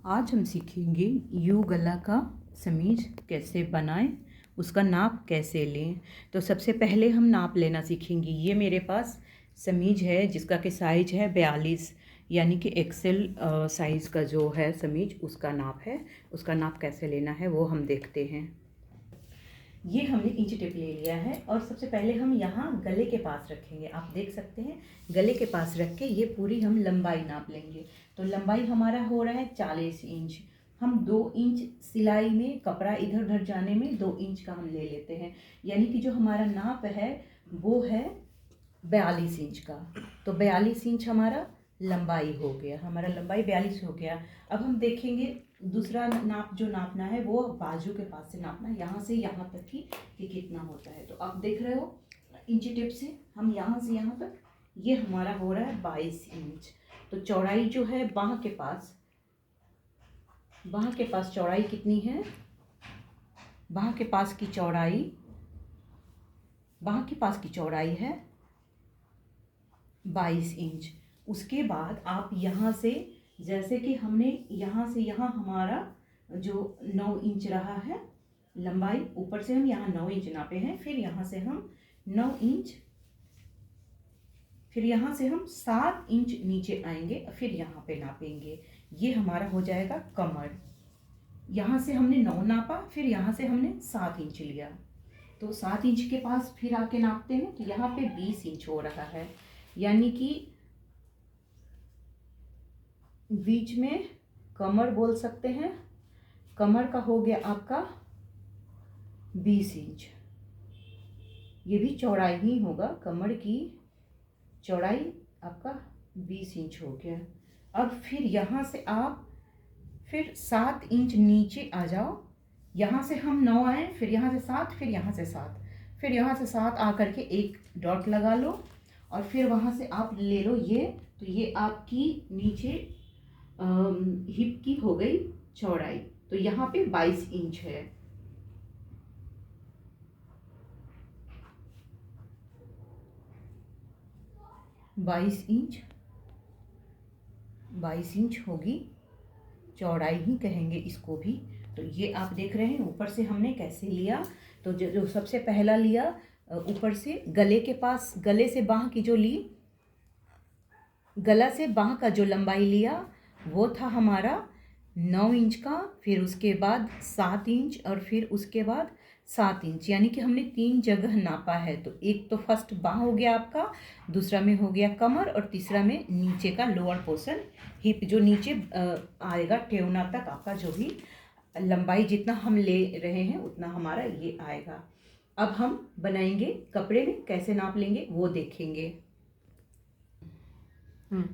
आज हम सीखेंगे यू गला का समीज कैसे बनाएं, उसका नाप कैसे लें। तो सबसे पहले हम नाप लेना सीखेंगे। ये मेरे पास समीज है जिसका कि साइज है 42, यानी कि एक्सेल साइज़ का जो है समीज उसका नाप है। उसका नाप कैसे लेना है वो हम देखते हैं। ये हमने इंच टेप ले लिया है और सबसे पहले हम यहाँ गले के पास रखेंगे। आप देख सकते हैं गले के पास रख के ये पूरी हम लंबाई नाप लेंगे। तो लंबाई हमारा हो रहा है 40 इंच। हम 2 इंच सिलाई में, कपड़ा इधर उधर जाने में 2 इंच का हम ले लेते हैं, यानी कि जो हमारा नाप है वो है 42 इंच का। तो 42 इंच हमारा लंबाई हो गया, हमारा लंबाई 42 हो गया। अब हम देखेंगे दूसरा नाप जो नापना है वो बाजू के पास से नापना है, यहाँ से यहाँ तक कि कितना होता है। तो आप देख रहे हो इंची टेप से हम यहाँ से यहाँ तक, ये हमारा हो रहा है 22 इंच। तो चौड़ाई जो है बाह के पास चौड़ाई कितनी है? बाह के पास की चौड़ाई है 22 इंच। उसके बाद आप यहाँ से, जैसे कि हमने यहाँ से यहाँ हमारा जो 9 इंच रहा है लंबाई, ऊपर से हम यहाँ 9 इंच नापे हैं, फिर यहाँ से हम 9 इंच, फिर यहाँ से हम 7 इंच नीचे आएंगे, फिर यहाँ पे नापेंगे। ये हमारा हो जाएगा कमर। यहाँ से हमने 9 नापा, फिर यहाँ से हमने 7 इंच लिया, तो 7 इंच के पास फिर आके नापते हैं। तो यहाँ पे 20 इंच हो रहा है, यानी कि बीच में कमर बोल सकते हैं। कमर का हो गया आपका 20 इंच। ये भी चौड़ाई ही होगा, कमर की चौड़ाई आपका 20 इंच हो गया। अब फिर यहाँ से आप फिर 7 इंच नीचे आ जाओ। यहाँ से हम 9 आए, फिर यहाँ से 7, फिर यहाँ से 7, फिर यहाँ से 7 आकर के एक डॉट लगा लो और फिर वहाँ से आप ले लो ये। तो ये आपकी नीचे हिप की हो गई चौड़ाई। तो यहाँ पे 22 इंच है। बाईस इंच होगी, चौड़ाई ही कहेंगे इसको भी। तो ये आप देख रहे हैं ऊपर से हमने कैसे लिया। तो जो सबसे पहला लिया ऊपर से गले के पास, गले से बाह की जो ली, गला से बाह का जो लंबाई लिया वो था हमारा 9 इंच का, फिर उसके बाद 7 इंच और फिर उसके बाद 7 इंच, यानी कि हमने 3 जगह नापा है। तो एक तो फर्स्ट बाह हो गया आपका, दूसरा में हो गया कमर और तीसरा में नीचे का लोअर पोर्शन, हिप जो नीचे आएगा टेवना तक आपका, जो भी लंबाई जितना हम ले रहे हैं उतना हमारा ये आएगा। अब हम बनाएंगे कपड़े में कैसे नाप लेंगे वो देखेंगे।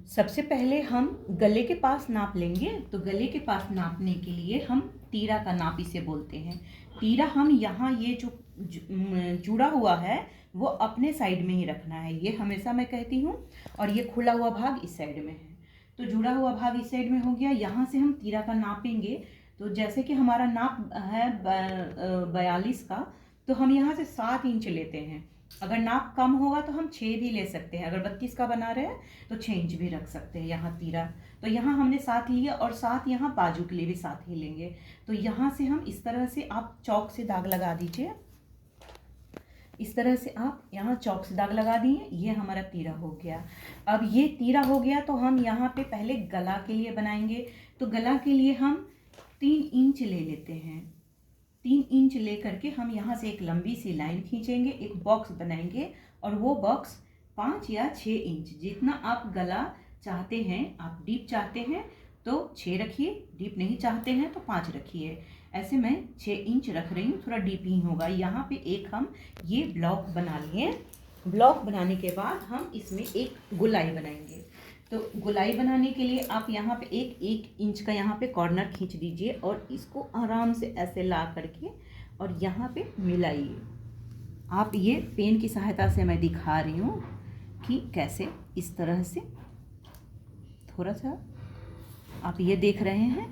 सबसे पहले हम गले के पास नाप लेंगे। तो गले के पास नापने के लिए हम तीरा का नाप इसे बोलते हैं। तीरा हम यहाँ ये जो जुड़ा हुआ है वो अपने साइड में ही रखना है, ये हमेशा मैं कहती हूँ। और ये खुला हुआ भाग इस साइड में है, तो जुड़ा हुआ भाग इस साइड में हो गया। यहाँ से हम तीरा का नापेंगे। तो जैसे कि हमारा नाप है 42 का, तो हम यहाँ से 7 इंच लेते हैं। अगर नाप कम होगा तो हम 6 भी ले सकते हैं। अगर 32 का बना रहे हैं तो 6 इंच भी रख सकते हैं यहाँ तीरा। तो यहाँ हमने 7 लिया और 7 यहाँ बाजू के लिए भी 7 ही लेंगे। तो यहाँ से हम इस तरह से, आप चौक से दाग लगा दीजिए, इस तरह से आप यहाँ चौक से दाग लगा दिए। ये हमारा तीरा हो गया। अब ये तीरा हो गया तो हम यहाँ पे पहले गला के लिए बनाएंगे। तो गला के लिए हम 3 इंच ले लेते हैं। 3 इंच ले करके हम यहाँ से एक लंबी सी लाइन खींचेंगे, एक बॉक्स बनाएंगे और वो बॉक्स 5 या 6 इंच, जितना आप गला चाहते हैं, आप डीप चाहते हैं तो 6 रखिए, डीप नहीं चाहते हैं तो 5 रखिए। ऐसे मैं 6 इंच रख रही हूँ, थोड़ा डीप ही होगा। यहाँ पे एक हम ये ब्लॉक बना लिए। ब्लॉक बनाने के बाद हम इसमें एक गोलाई बनाएंगे। तो गोलाई बनाने के लिए आप यहाँ पे एक इंच का यहाँ पे कॉर्नर खींच दीजिए और इसको आराम से ऐसे ला करके और यहाँ पे मिलाइए। आप ये पेन की सहायता से मैं दिखा रही हूँ कि कैसे, इस तरह से थोड़ा सा आप ये देख रहे हैं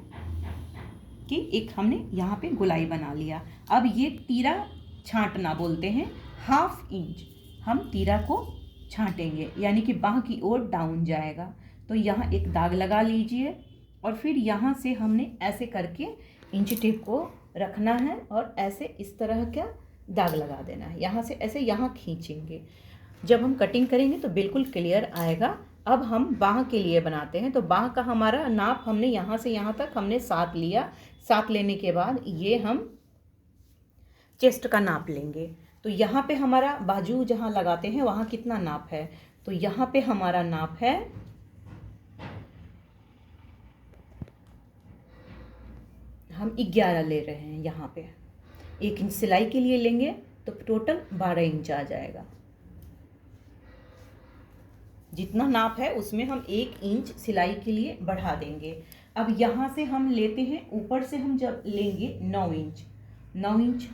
कि एक हमने यहाँ पे गोलाई बना लिया। अब ये तीरा छांटना बोलते हैं। 1/2 इंच हम तीरा को छांटेंगे, यानी कि बाह की ओर डाउन जाएगा। तो यहाँ एक दाग लगा लीजिए और फिर यहाँ से हमने ऐसे करके इंच टेप को रखना है और ऐसे इस तरह का दाग लगा देना है। यहाँ से ऐसे यहाँ खींचेंगे। जब हम कटिंग करेंगे तो बिल्कुल क्लियर आएगा। अब हम बाह के लिए बनाते हैं। तो बाह का हमारा नाप हमने यहाँ से यहाँ तक हमने 7 लिया। 7 लेने के बाद ये हम चेस्ट का नाप लेंगे। तो यहाँ पे हमारा बाजू जहाँ लगाते हैं वहाँ कितना नाप है, तो यहाँ पे हमारा नाप है, हम 11 ले रहे हैं। यहाँ पे 1 इंच सिलाई के लिए लेंगे तो टोटल 12 इंच आ जाएगा। जितना नाप है उसमें हम 1 इंच सिलाई के लिए बढ़ा देंगे। अब यहाँ से हम लेते हैं, ऊपर से हम जब लेंगे 9 इंच, 9 इंच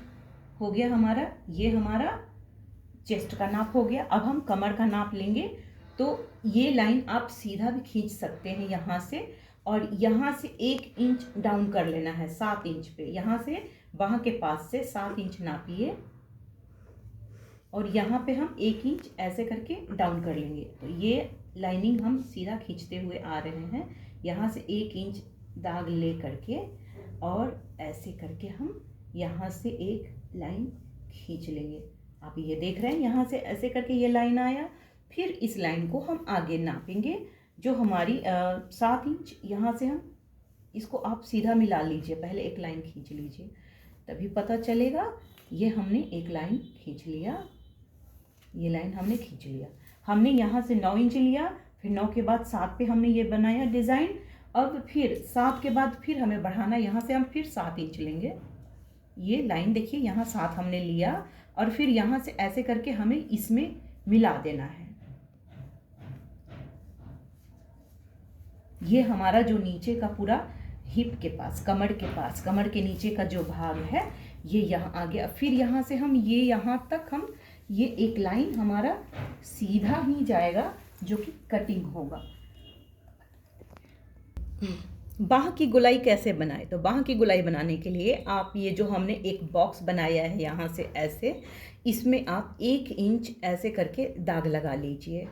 हो गया हमारा। ये हमारा चेस्ट का नाप हो गया। अब हम कमर का नाप लेंगे। तो ये लाइन आप सीधा भी खींच सकते हैं यहाँ से, और यहाँ से 1 इंच डाउन कर लेना है 7 इंच पे। यहाँ से बाह के पास से 7 इंच नापिए और यहाँ पे हम 1 इंच ऐसे करके डाउन कर लेंगे। तो ये लाइनिंग हम सीधा खींचते हुए आ रहे हैं। यहाँ से 1 इंच दाग ले करके और ऐसे करके हम यहाँ से एक लाइन खींच लेंगे। आप ये देख रहे हैं, यहाँ से ऐसे करके ये लाइन आया। फिर इस लाइन को हम आगे नापेंगे, जो हमारी 7 इंच। यहाँ से हम इसको आप सीधा मिला लीजिए, पहले एक लाइन खींच लीजिए तभी पता चलेगा। ये हमने एक लाइन खींच लिया, ये लाइन हमने खींच लिया। हमने यहाँ से 9 इंच लिया, फिर 9 के बाद 7 पे हमने ये बनाया डिज़ाइन। अब फिर 7 के बाद फिर हमें बढ़ाना, यहाँ से हम फिर 7 इंच लेंगे। ये लाइन देखिए, यहाँ 7 हमने लिया और फिर यहाँ से ऐसे करके हमें इसमें मिला देना है। ये हमारा जो नीचे का पूरा हिप के पास, कमर के पास, कमर के नीचे का जो भाग है ये यहाँ आ गया। फिर यहाँ से हम ये यहाँ तक हम ये एक लाइन हमारा सीधा ही जाएगा जो कि कटिंग होगा। बाह की गुलाई कैसे बनाए, तो बाह की गुलाई बनाने के लिए आप ये जो हमने एक बॉक्स बनाया है यहाँ से ऐसे, इसमें आप 1 इंच ऐसे करके दाग लगा लीजिए।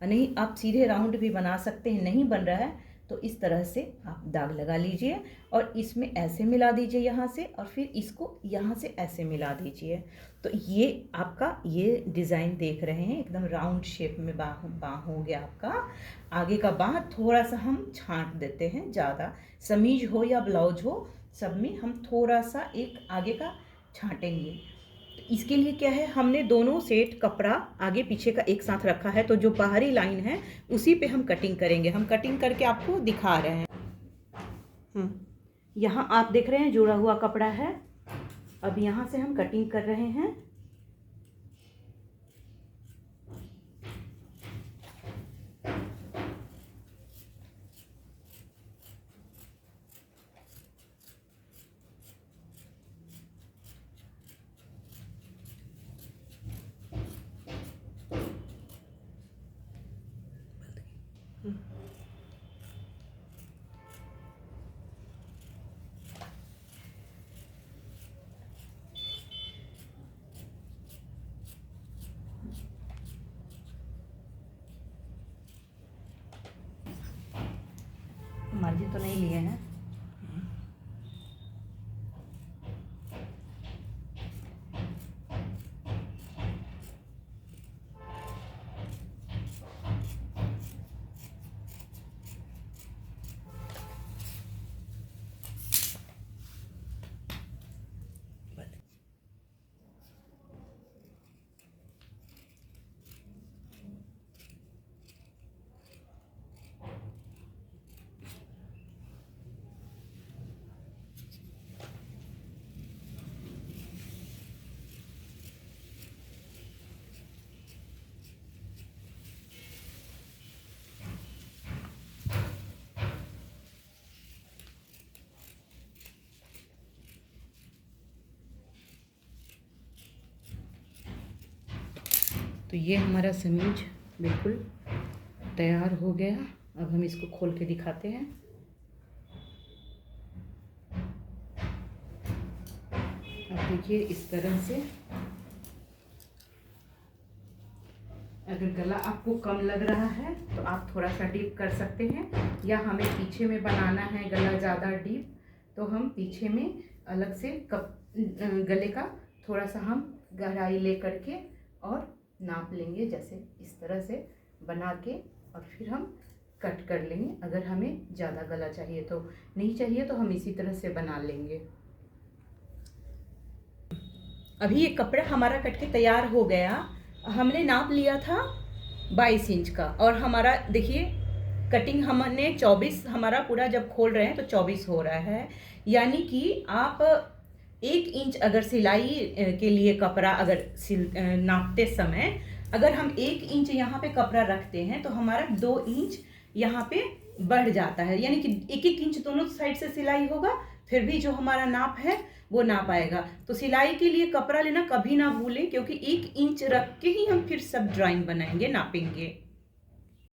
नहीं आप सीधे राउंड भी बना सकते हैं, नहीं बन रहा है तो इस तरह से आप दाग लगा लीजिए और इसमें ऐसे मिला दीजिए यहाँ से, और फिर इसको यहाँ से ऐसे मिला दीजिए। तो ये आपका ये डिज़ाइन देख रहे हैं एकदम राउंड शेप में बाह हो गया आपका। आगे का बाह थोड़ा सा हम छांट देते हैं, ज़्यादा समीज हो या ब्लाउज हो सब में हम थोड़ा सा एक आगे का छांटेंगे। इसके लिए क्या है, हमने दोनों सेट कपड़ा आगे पीछे का एक साथ रखा है, तो जो बाहरी लाइन है उसी पे हम कटिंग करेंगे। हम कटिंग करके आपको दिखा रहे हैं। यहाँ आप देख रहे हैं जुड़ा हुआ कपड़ा है। अब यहाँ से हम कटिंग कर रहे हैं। मार्जिन तो नहीं लिए हैं। तो ये हमारा समीज बिल्कुल तैयार हो गया। अब हम इसको खोल के दिखाते हैं। अब देखिए इस तरह से अगर गला आपको कम लग रहा है तो आप थोड़ा सा डीप कर सकते हैं, या हमें पीछे में बनाना है गला ज़्यादा डीप तो हम पीछे में अलग से गले का थोड़ा सा हम गहराई ले करके और नाप लेंगे, जैसे इस तरह से बना के, और फिर हम कट कर लेंगे। अगर हमें ज़्यादा गला चाहिए तो, नहीं चाहिए तो हम इसी तरह से बना लेंगे। अभी ये कपड़ा हमारा कट के तैयार हो गया। हमने नाप लिया था 22 इंच का, और हमारा देखिए कटिंग हमने 24, हमारा पूरा जब खोल रहे हैं तो 24 हो रहा है। यानी कि आप 1 इंच अगर सिलाई के लिए कपड़ा अगर नापते समय अगर हम 1 इंच यहाँ पे कपड़ा रखते हैं तो हमारा 2 इंच यहाँ पे बढ़ जाता है, यानी कि 1-1 इंच दोनों साइड से सिलाई होगा, फिर भी जो हमारा नाप है वो नाप आएगा। तो सिलाई के लिए कपड़ा लेना कभी ना भूलें, क्योंकि 1 इंच रख के ही हम फिर सब ड्राइंग बनाएंगे, नापेंगे।